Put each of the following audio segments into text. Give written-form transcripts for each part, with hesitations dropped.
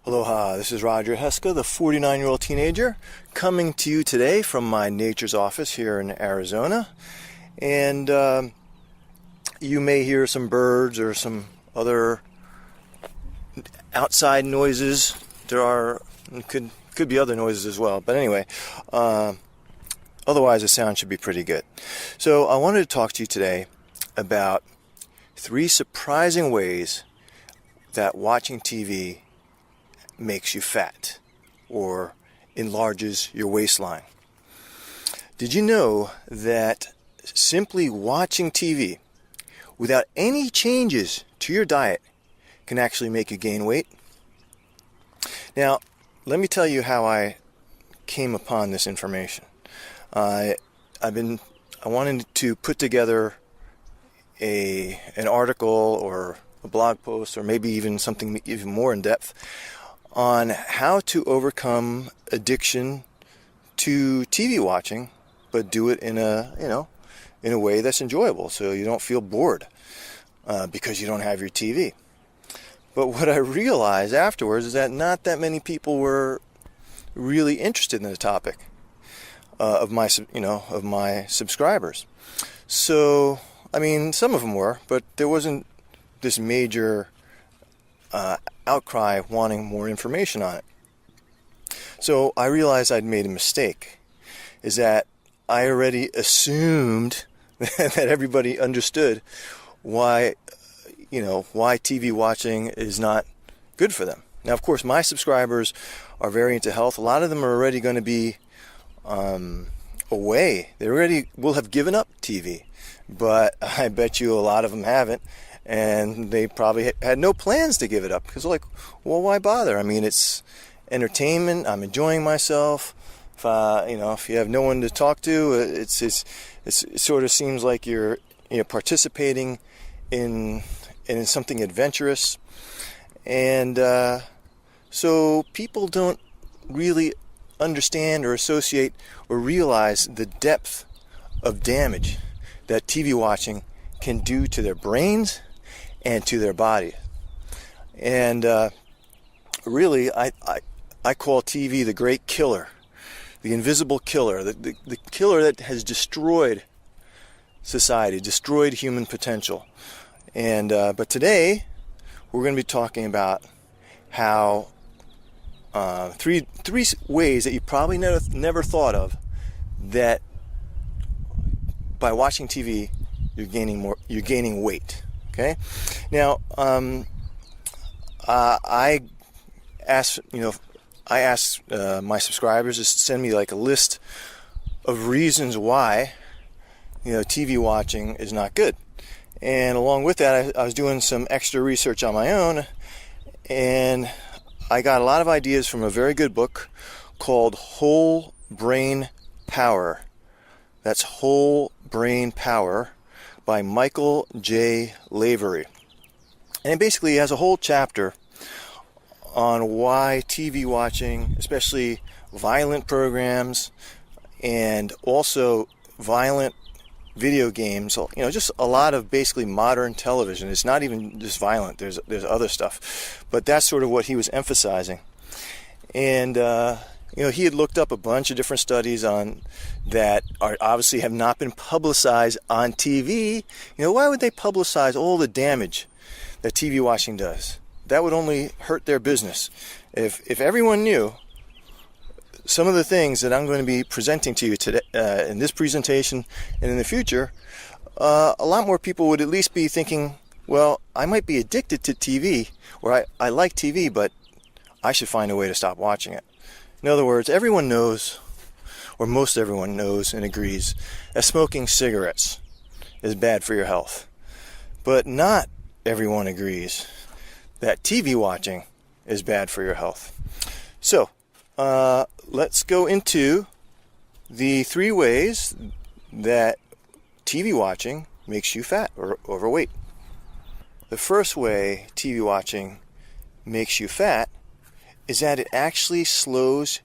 Aloha, this is Roger Heska, the 49-year-old teenager, coming to you today from my nature's office here in Arizona. And you may hear some birds or some other outside noises. Could be other noises as well. But anyway, otherwise the sound should be pretty good. So I wanted to talk to you today about 3 surprising ways that watching TV makes you fat or enlarges your waistline. Did you know that simply watching TV without any changes to your diet can actually make you gain weight? Now, let me tell you how I came upon this information. I wanted to put together an article or a blog post or maybe even something even more in depth on how to overcome addiction to TV watching, but do it in a way that's enjoyable, so you don't feel bored because you don't have your TV. But what I realized afterwards is that not that many people were really interested in the topic of my subscribers. So, I mean, some of them were, but there wasn't this major outcry wanting more information on it. So I realized I'd made a mistake, is that I already assumed that everybody understood why TV watching is not good for them. Now, of course, my subscribers are very into health. A lot of them are already going to be away. They already will have given up TV, but I bet you a lot of them haven't. And they probably had no plans to give it up because they're like, well, why bother? I mean, it's entertainment. I'm enjoying myself. If you have no one to talk to, it sort of seems like you're participating in something adventurous. And so people don't really understand or associate or realize the depth of damage that TV watching can do to their brains and to their body. And really, I call TV the great killer, the invisible killer, the killer that has destroyed society, destroyed human potential. And but today, we're going to be talking about how three ways that you probably never thought of that by watching TV you're gaining weight. Okay. Now, I asked my subscribers to send me like a list of reasons why TV watching is not good. And along with that, I was doing some extra research on my own, and I got a lot of ideas from a very good book called Whole Brain Power. That's Whole Brain Power by Michael J. Lavery. And it basically has a whole chapter on why TV watching, especially violent programs and also violent video games, just a lot of basically modern television. It's not even just violent. There's other stuff. But that's sort of what he was emphasizing. And he had looked up a bunch of different studies on that obviously have not been publicized on TV. Why would they publicize all the damage that TV watching does? That would only hurt their business. If everyone knew some of the things that I'm going to be presenting to you today in this presentation and in the future, a lot more people would at least be thinking, well, I might be addicted to TV, or I like TV, but I should find a way to stop watching it. In other words, everyone knows, or most everyone knows and agrees, that smoking cigarettes is bad for your health. But not everyone agrees that TV watching is bad for your health. So, let's go into the 3 ways that TV watching makes you fat or overweight. The first way TV watching makes you fat is that it actually slows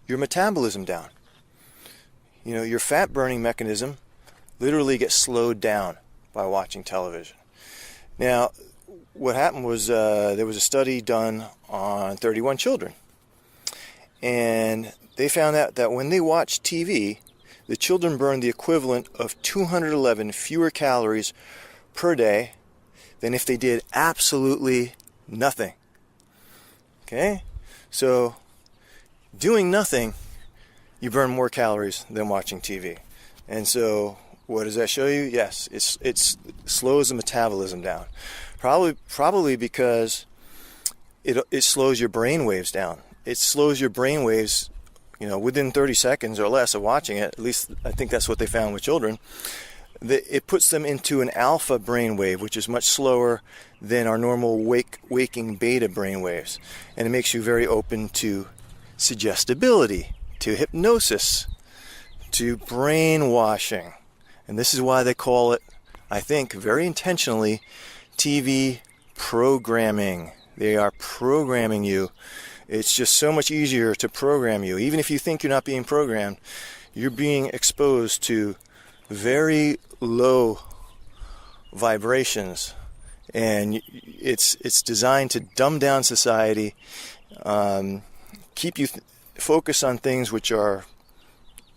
your metabolism down. Your fat burning mechanism literally gets slowed down by watching television. Now, what happened was there was a study done on 31 children. And they found out that when they watched TV, the children burned the equivalent of 211 fewer calories per day than if they did absolutely nothing. Okay? So, doing nothing, you burn more calories than watching TV. And so, what does that show you? Yes, it slows the metabolism down. Probably because it slows your brain waves down. It slows your brain waves, within 30 seconds or less of watching it. At least I think that's what they found with children. It puts them into an alpha brain wave, which is much slower than our normal waking beta brain waves. And it makes you very open to suggestibility, to hypnosis, to brainwashing. And this is why they call it, I think, very intentionally, TV programming. They are programming you. It's just so much easier to program you. Even if you think you're not being programmed, you're being exposed to very low vibrations. And it's designed to dumb down society, keep you focused on things which are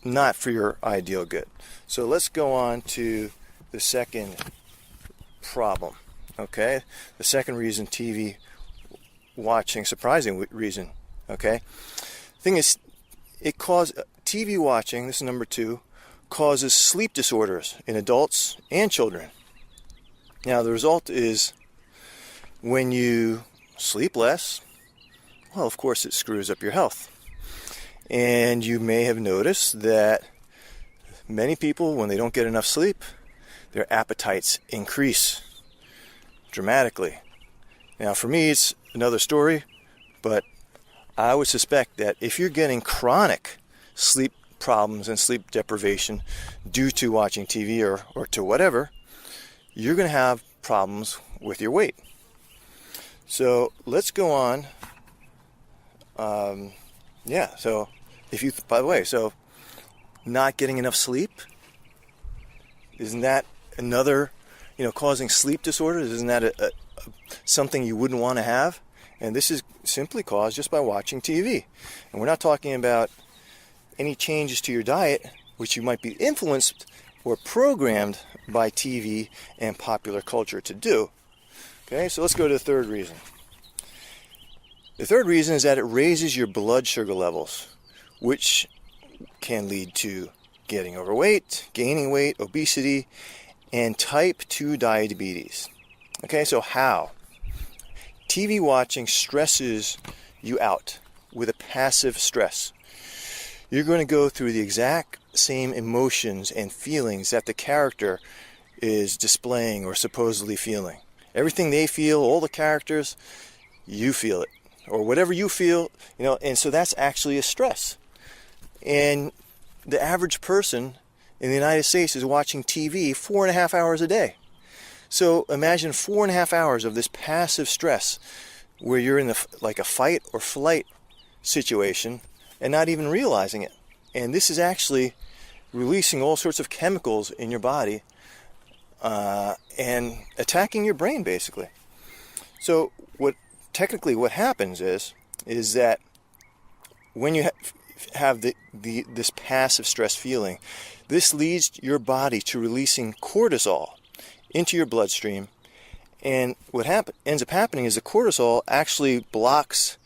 not for your ideal good. So let's go on to the second problem. Okay? The second reason TV watching, surprising reason. Okay? Thing is, TV watching, this is number 2, causes sleep disorders in adults and children. Now, the result is when you sleep less, well, of course, it screws up your health. And you may have noticed that many people, when they don't get enough sleep, their appetites increase dramatically. Now, for me, it's another story, but I would suspect that if you're getting chronic sleep problems and sleep deprivation due to watching TV or to whatever, you're going to have problems with your weight. So let's go on. So if you, by the way, so not getting enough sleep, isn't that another, causing sleep disorders? Isn't that something you wouldn't want to have? And this is simply caused just by watching TV. And we're not talking about any changes to your diet, which you might be influenced or programmed by TV and popular culture to do. Okay, so let's go to the third reason. The third reason is that it raises your blood sugar levels, which can lead to getting overweight, gaining weight, obesity, and type 2 diabetes. Okay, so how? TV watching stresses you out with a passive stress. You're going to go through the exact same emotions and feelings that the character is displaying or supposedly feeling. Everything they feel, all the characters, you feel it. Or whatever you feel, and so that's actually a stress. And the average person in the United States is watching TV 4.5 hours a day. So imagine 4.5 hours of this passive stress where you're in like a fight or flight situation and not even realizing it. And this is actually releasing all sorts of chemicals in your body and attacking your brain, basically. So what happens is that when you have this passive stress feeling, this leads your body to releasing cortisol into your bloodstream, and what ends up happening is the cortisol actually blocks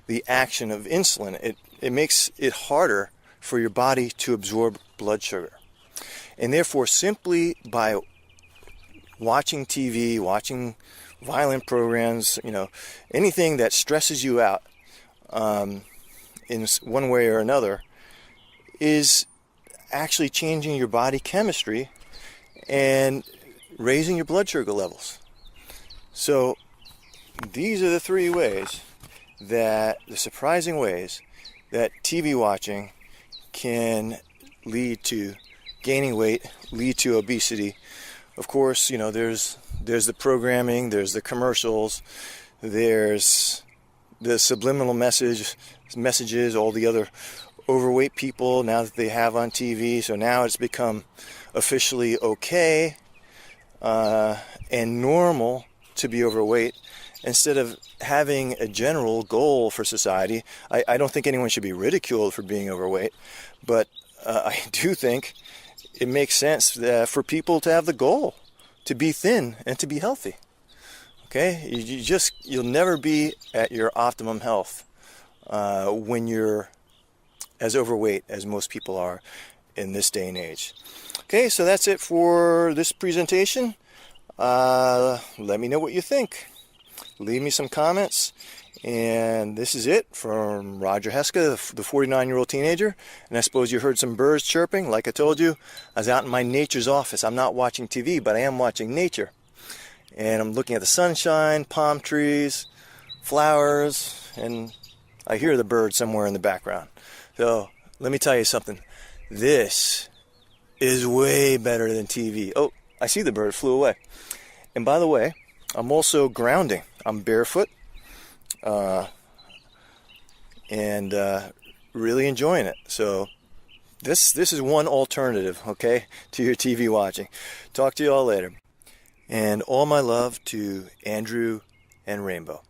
the action of insulin. It makes it harder for your body to absorb blood sugar, and therefore simply by watching TV, watching violent programs, anything that stresses you out in one way or another is actually changing your body chemistry and raising your blood sugar levels. So these are the surprising ways that TV watching can lead to gaining weight, lead to obesity. Of course, there's the programming, there's the commercials, there's the subliminal messages, all the other overweight people now that they have on TV. So now it's become officially okay and normal to be overweight, instead of having a general goal for society. I don't think anyone should be ridiculed for being overweight, but I do think it makes sense for people to have the goal to be thin and to be healthy. Okay, you'll never be at your optimum health when you're as overweight as most people are in this day and age. Okay, so that's it for this presentation. Let me know what you think. Leave me some comments. And this is it from Roger Heska, the 49-year-old teenager. And I suppose you heard some birds chirping. Like I told you, I was out in my nature's office. I'm not watching TV, but I am watching nature. And I'm looking at the sunshine, palm trees, flowers, and I hear the bird somewhere in the background. So let me tell you something. This is way better than TV. Oh, I see the bird flew away. And by the way, I'm also grounding. I'm barefoot and really enjoying it. So this is one alternative, okay, to your TV watching. Talk to you all later. And all my love to Andrew and Rainbow.